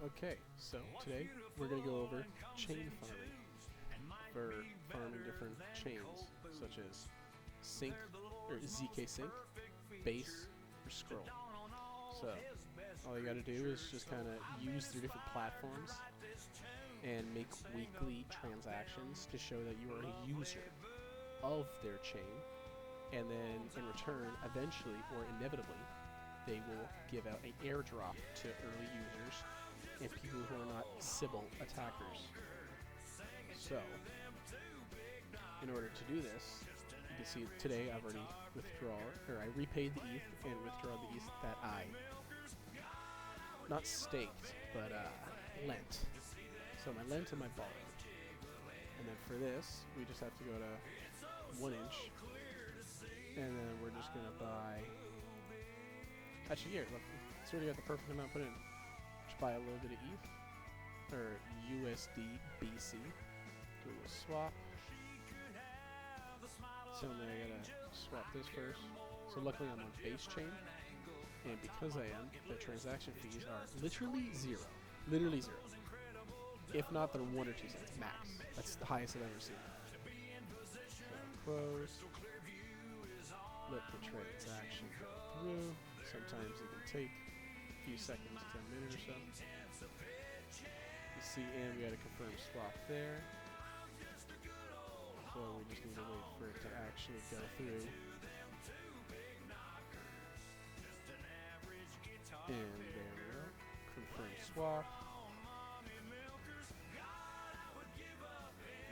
Okay, so today we're going to go over chain farming for farming different chains, such as sync or ZK sync, base, or scroll. So all you got to do is just kind of use their different platforms and make weekly transactions to show that you are a user of their chain, and then in return, eventually or inevitably, they will give out an airdrop to early users and people who are not Sybil attackers. So, in order to do this, you can see today I've already I repaid the ETH and withdraw the ETH that I not staked, but lent. So my lent and my borrowed. And then for this, we just have to go to 1 inch, and then we're just gonna buy. Actually, here, look, it's already got the perfect amount put in. Just buy a little bit of ETH or USD BC. Do a little swap. So then I gotta swap this first. So luckily I'm on base chain, and because I am, the transaction fees are literally zero. Literally zero. If not, they're 1 or 2 cents max. That's the highest I've ever seen. So close. Let the transaction go through. Sometimes it can take a few seconds to a minute or so. You see, and we got a confirm swap there. So we just need to wait for it to actually go through. And there we go. Confirm swap.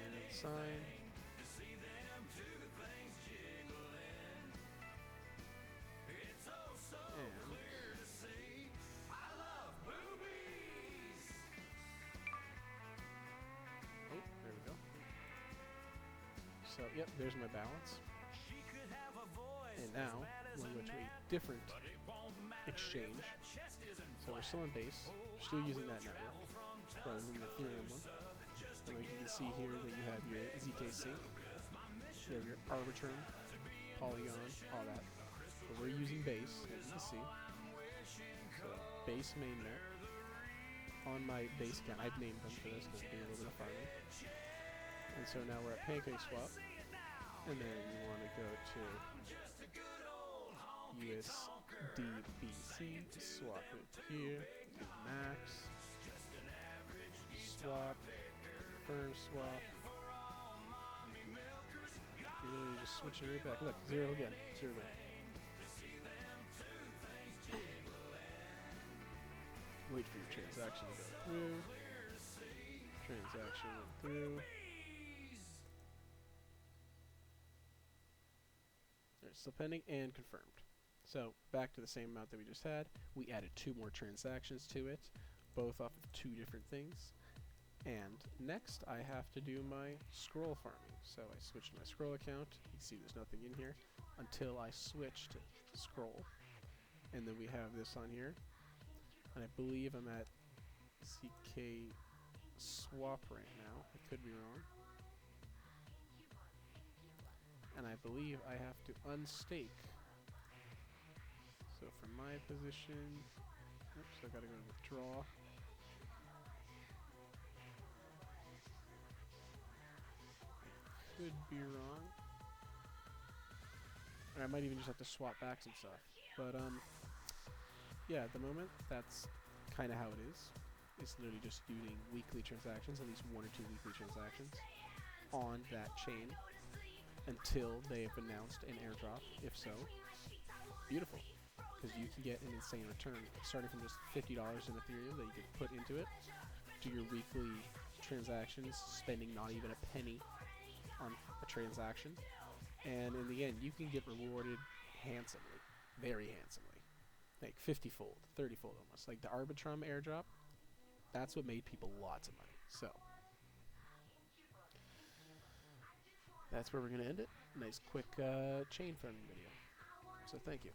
And then sign. And oh, there we go. So, yep, there's my balance. And now we're going to a different exchange. So we're still in base, we're still using that network rather than the Ethereum one. And like you can see here that you have your ZK sync, you have your Arbitrum, Polygon, all that. But we're using base, as you can see. So base mainnet. On my base account, I've named them for this because it's being a little bit of farming. And so now we're at PancakeSwap, and then you want to go to USDBC, swap it here, do max, swap, firm swap. You're literally just switching right back. Look, zero again, zero again. Wait for your transaction to go through. Transaction went through. It's still pending and confirmed. So back to the same amount that we just had. We added 2 more transactions to it, both off of 2 different things. And next I have to do my scroll farming. So I switched my scroll account. You can see there's nothing in here until I switch to scroll. And then we have this on here. And I believe I'm at ZK swap right now. I could be wrong. And I believe I have to unstake. So for my position, oops, I gotta go to withdraw. I could be wrong. Or I might even just have to swap back some stuff. But yeah, at the moment, that's kind of how it is. It's literally just doing weekly transactions, at least 1 or 2 weekly transactions on that chain until they have announced an airdrop. If so, beautiful, because you can get an insane return starting from just $50 in Ethereum that you can put into it, do your weekly transactions, spending not even a penny on a transaction, and in the end, you can get rewarded handsomely, very handsomely. Like 50-fold, 30-fold almost. Like the Arbitrum airdrop, that's what made people lots of money. So that's where we're going to end it. Nice quick chain farming video. So thank you.